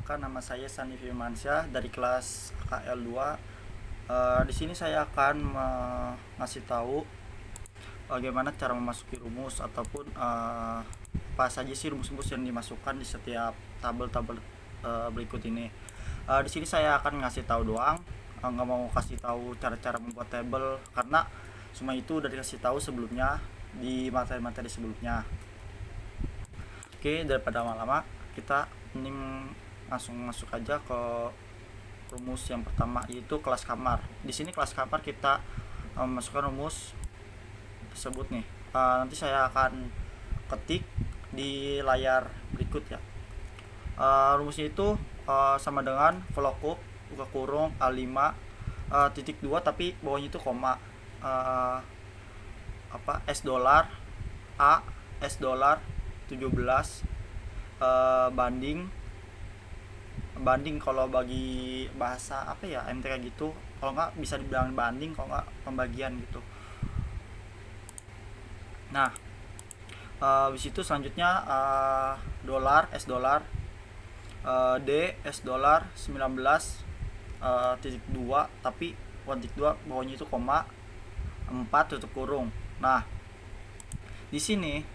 Perkenalkan, nama saya Sani Firmansyah dari kelas KL2. Di sini saya akan ngasih tahu bagaimana cara memasuki rumus ataupun apa saja sih rumus-rumus yang dimasukkan di setiap tabel-tabel berikut ini. Di sini saya akan ngasih tahu doang, nggak mau kasih tahu cara-cara membuat tabel karena semua itu udah dikasih tahu sebelumnya di materi-materi sebelumnya. Oke, daripada lama-lama, kita mending langsung masuk aja ke rumus yang pertama, yaitu kelas kamar. Di sini kelas kamar kita memasukkan rumus tersebut nih. Nanti saya akan ketik di layar berikut ya. Rumusnya itu sama dengan VLOOKUP buka kurung A5 titik 2 tapi bawahnya itu koma, S dolar A S dolar 17 banding kalau bagi bahasa apa ya MTK gitu, kalau nggak bisa dibilang banding, kalau nggak pembagian gitu. Nah, habis itu selanjutnya dolar S dolar D S dolar 19 titik 2 tapi 1.2 bawahnya itu koma 4 tutup kurung. Nah, di sini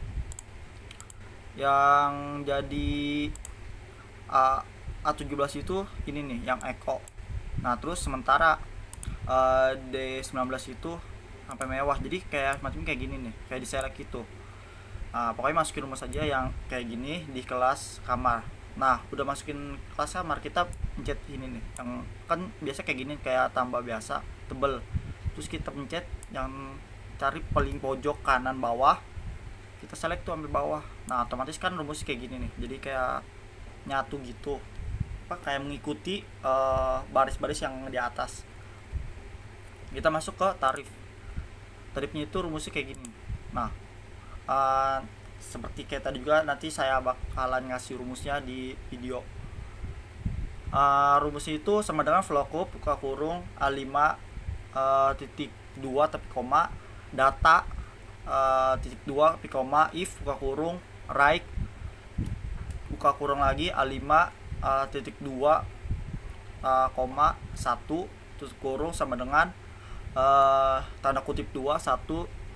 yang jadi A17 itu ini nih yang Eko. Nah, terus sementara D19 itu sampai mewah, jadi kayak macam kayak gini nih, kayak di select gitu. Pokoknya masukin rumus saja yang kayak gini di kelas kamar. Nah, udah masukin kelas kamar, kita pencet ini nih yang kan biasa kayak gini, kayak tambah biasa tebel. Terus kita pencet yang cari paling pojok kanan bawah, kita select tuh ambil bawah. Nah, otomatis kan rumusnya kayak gini nih, jadi kayak nyatu gitu, kayak mengikuti baris-baris yang di atas. Kita masuk ke tarifnya itu rumusnya kayak gini. Nah, seperti kayak tadi juga, nanti saya bakalan ngasih rumusnya di video. Rumusnya itu sama dengan VLOOKUP buka kurung A5 titik 2 tapi koma data titik 2 tapi koma if buka kurung right buka kurung lagi A5 titik 2 koma 1 tutup kurung sama dengan tanda kutip 2 1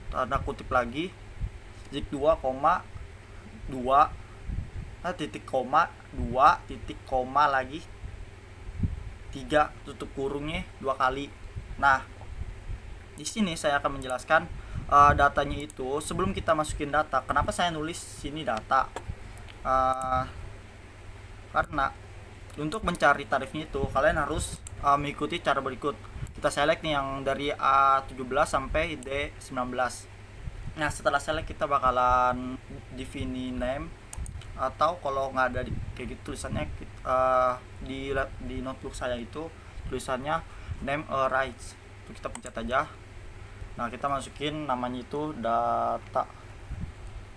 tanda kutip lagi titik 2 koma 2 titik koma 2 titik koma lagi 3 tutup kurungnya 2 kali. Nah, di sini saya akan menjelaskan datanya itu. Sebelum kita masukin data, kenapa saya nulis sini data? Karena untuk mencari tarifnya itu kalian harus mengikuti cara berikut. Kita select nih yang dari A17 sampai D19. Nah, setelah select kita bakalan define name, atau kalau nggak ada kayak gitu tulisannya di notebook saya itu tulisannya name rights. Itu kita pencet aja. Nah, kita masukin namanya itu data.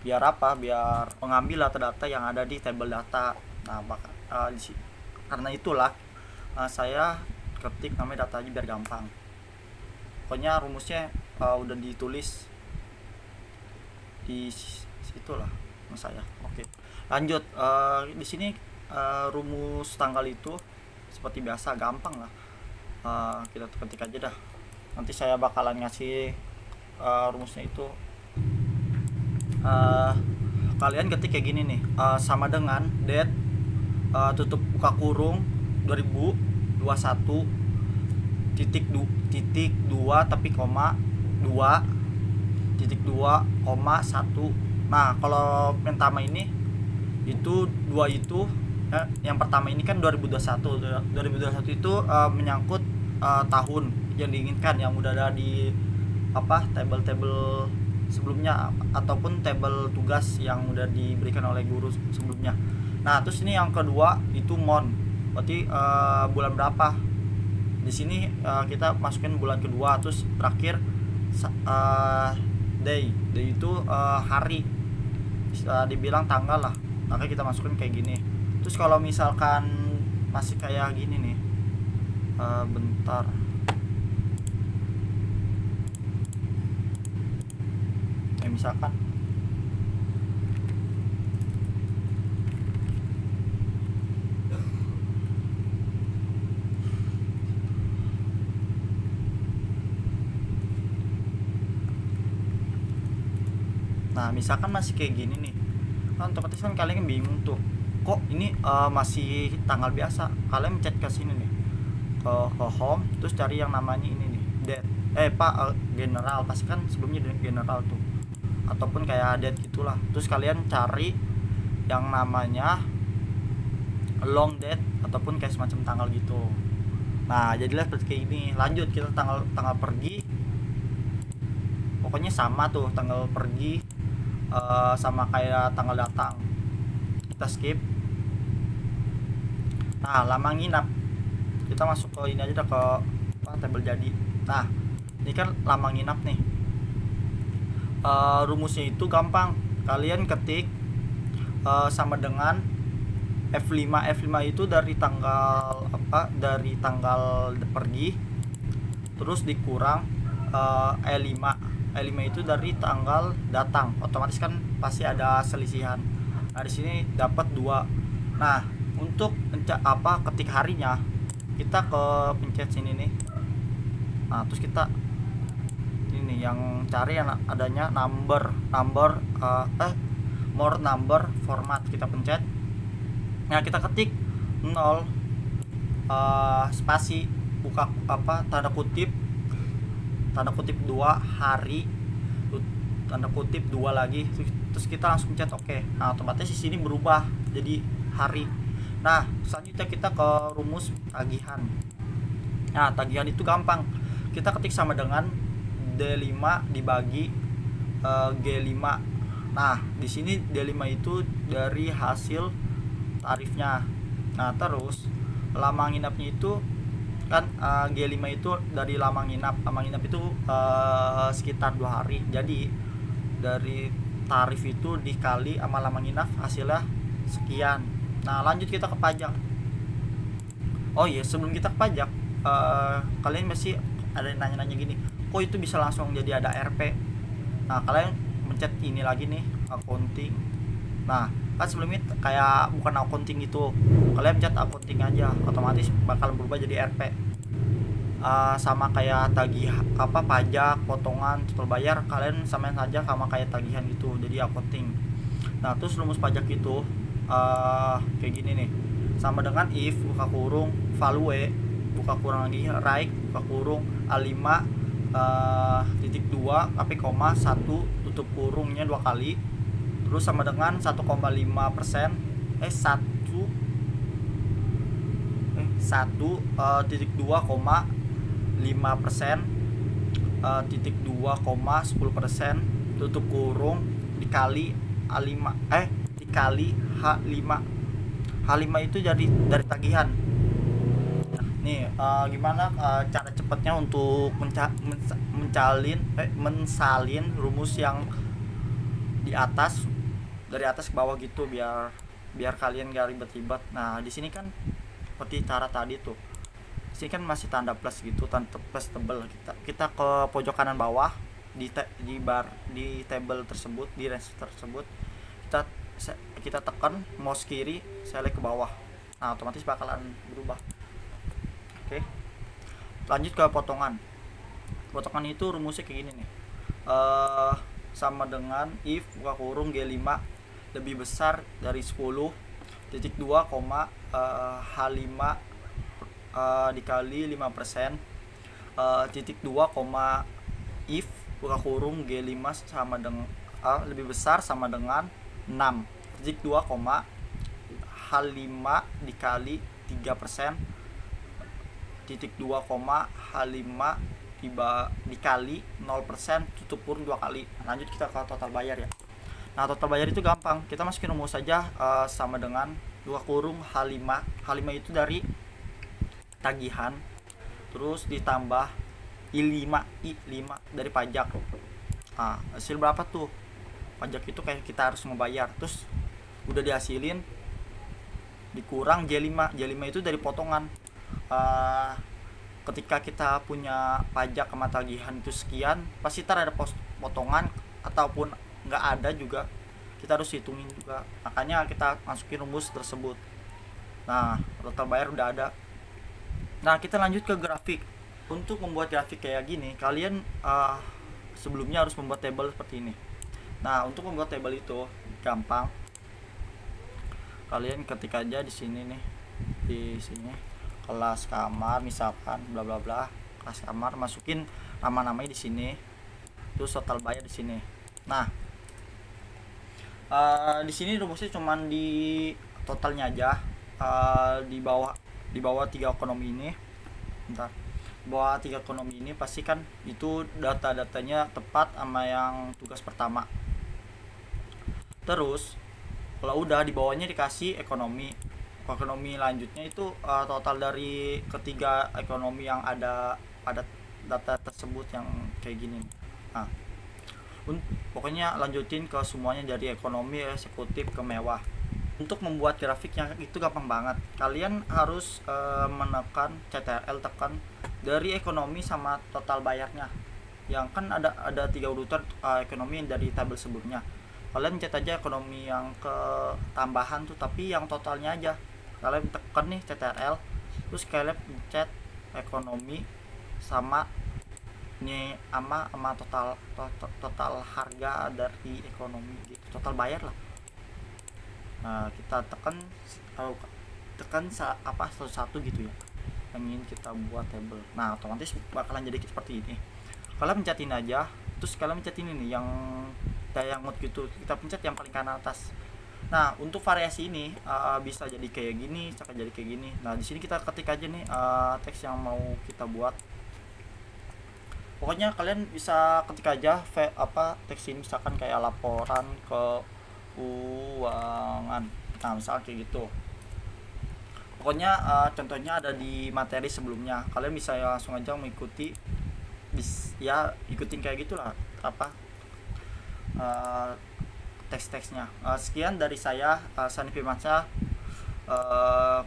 Biar apa? Biar mengambil data-data yang ada di table data. Nah, karena itulah saya ketik namanya data aja biar gampang. Pokoknya rumusnya udah ditulis di situ lah mas saya. Oke, lanjut. Di sini rumus tanggal itu seperti biasa gampang lah. Kita ketik aja dah. Nanti saya bakalan ngasih rumusnya itu. Kalian ketik kayak gini nih, sama dengan date tutup buka kurung 2021 titik 2 tapi koma 2 titik 2 koma 1. Nah, kalau yang pertama ini itu 2 itu yang pertama ini kan 2021 itu menyangkut tahun yang diinginkan, yang udah ada di table sebelumnya ataupun table tugas yang udah diberikan oleh guru sebelumnya. Nah, terus ini yang kedua itu month, berarti bulan berapa. Di sini kita masukin bulan kedua. Terus terakhir day itu hari, bisa dibilang tanggal lah. Makanya kita masukin kayak gini. Terus kalau misalkan masih kayak gini nih, bentar, misalkan Nah misalkan masih kayak gini nih, kan otomatis kan kalian bingung tuh, kok ini masih tanggal biasa. Kalian mencet ke sini nih, ke home, terus cari yang namanya ini nih, date. General, pasti kan sebelumnya general tuh, ataupun kayak date gitulah. Terus kalian cari yang namanya long date ataupun kayak semacam tanggal gitu. Nah jadilah seperti kayak ini. Lanjut, kita tanggal pergi, pokoknya sama tuh tanggal pergi, sama kayak tanggal datang, kita skip. Nah lama nginap, kita masuk ke ini aja, ke table jadi. Nah ini kan lama nginap nih. Rumusnya itu gampang, kalian ketik sama dengan F5. F5 itu dari tanggal dari tanggal pergi, terus dikurang E5. E5 itu dari tanggal datang. Otomatis kan pasti ada selisihan. Nah di sini dapat 2. Nah untuk ketik harinya, kita ke pencet sini nih. Nah terus kita ini yang cari yang adanya more number format, kita pencet. Nah kita ketik 0 spasi buka tanda kutip 2 hari, tanda kutip 2 lagi, terus kita langsung pencet oke. Nah otomatis di sini berubah jadi hari. Nah selanjutnya kita ke rumus tagihan. Nah tagihan itu gampang, kita ketik sama dengan D5 dibagi G5. Nah di sini D5 itu dari hasil tarifnya. Nah terus lama nginapnya itu kan G5 itu dari lama nginap. Lama nginap itu sekitar 2 hari. Jadi dari tarif itu dikali sama lama nginap, hasilnya sekian. Nah lanjut kita ke pajak. Oh iya, sebelum kita ke pajak, kalian masih ada yang nanya-nanya gini, kok itu bisa langsung jadi ada RP. Nah kalian mencet ini lagi nih, accounting. Nah kan sebelumnya kayak bukan accounting itu, kalian pencet accounting aja, otomatis bakal berubah jadi RP. Sama kayak tagih pajak, potongan, total bayar, kalian samain saja sama kayak tagihan gitu, jadi accounting. Nah terus rumus pajak itu kayak gini nih, sama dengan if buka kurung value buka kurung lagi right buka kurung A5 titik 2 tapi koma 1 tutup kurungnya 2 kali, terus sama dengan 1,5% 1,5% titik 2,10% tutup kurung dikali A5 dikali H5. H5 itu dari tagihan. Nih gimana cara cepatnya untuk mensalin rumus yang di atas, dari atas ke bawah gitu, biar kalian gak ribet-ribet. Nah di sini kan seperti cara tadi tuh, di sini kan masih tanda plus gitu, tanda plus tebel. Kita ke pojok kanan bawah di table tersebut, di range tersebut, kita tekan mouse kiri, select ke bawah. Nah otomatis bakalan berubah. Oke. Lanjut ke potongan. Potongan itu rumusnya kayak gini nih, sama dengan if buka kurung G5 lebih besar dari 10 titik 2, H5 dikali 5% titik 2, if buka kurung G5 sama dengan lebih besar sama dengan 6 titik 2, H5 dikali 3% titik 2, H5 dikali 0% tutup kurung 2 kali. Lanjut kita ke total bayar ya. Nah total bayar itu gampang, kita masukin rumus saja sama dengan 2 kurung H5. H5 itu dari tagihan, terus ditambah I5 dari pajak. Nah hasil berapa tuh pajak itu, kayak kita harus membayar, terus udah dihasilin dikurang J5 itu dari potongan. Ketika kita punya pajak sama tagihan itu sekian, pasti ada potongan, ataupun nggak ada juga kita harus hitungin juga, makanya kita masukin rumus tersebut. Nah total bayar udah ada. Nah kita lanjut ke grafik. Untuk membuat grafik kayak gini, kalian sebelumnya harus membuat table seperti ini. Nah, untuk membuat table itu gampang. Kalian ketik aja di sini nih, di sini kelas kamar misalkan bla bla bla, kelas kamar, masukin nama-namanya di sini, terus total bayar di sini. Nah, di sini rumusnya cuman di totalnya aja. Di bawah tiga ekonomi ini, bentar, bawah tiga ekonomi ini pastikan itu data-datanya tepat sama yang tugas pertama. Terus kalau udah di bawahnya dikasih ekonomi lanjutnya itu total dari ketiga ekonomi yang ada pada data tersebut yang kayak gini. Nah, pokoknya lanjutin ke semuanya dari ekonomi, eksekutif ke mewah. Untuk membuat grafiknya itu gampang banget. Kalian harus menekan CTRL, tekan dari ekonomi sama total bayarnya. Yang kan ada tiga urutan ekonomi dari tabel sebelumnya. Kalian pencet aja ekonomi yang ke tambahan tuh, tapi yang totalnya aja. Kalian tekan nih CTRL, terus kalian pencet ekonomi sama ini ama total harga dari ekonomi gitu, total bayar lah. Nah, kita tekan satu-satu gitu ya yang ingin kita buat table. Nah, otomatis bakalan jadi seperti ini. Kalian pencetin aja, terus kalian pencetin ini yang kayak mood gitu, kita pencet yang paling kanan atas. Nah, untuk variasi ini bisa jadi kayak gini, bisa jadi kayak gini. Nah, di sini kita ketik aja nih teks yang mau kita buat. Pokoknya kalian bisa ketik aja teks ini, misalkan kayak laporan keuangan. Nah, misalkan kayak gitu. Pokoknya contohnya ada di materi sebelumnya. Kalian bisa langsung aja mengikuti, ya ikutin kayak gitulah teks-teksnya. Sekian dari saya, Sani Firmansyah.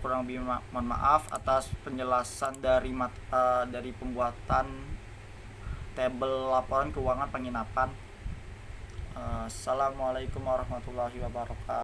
Kurang lebih mohon maaf atas penjelasan dari pembuatan tabel laporan keuangan penginapan. Assalamualaikum warahmatullahi wabarakatuh.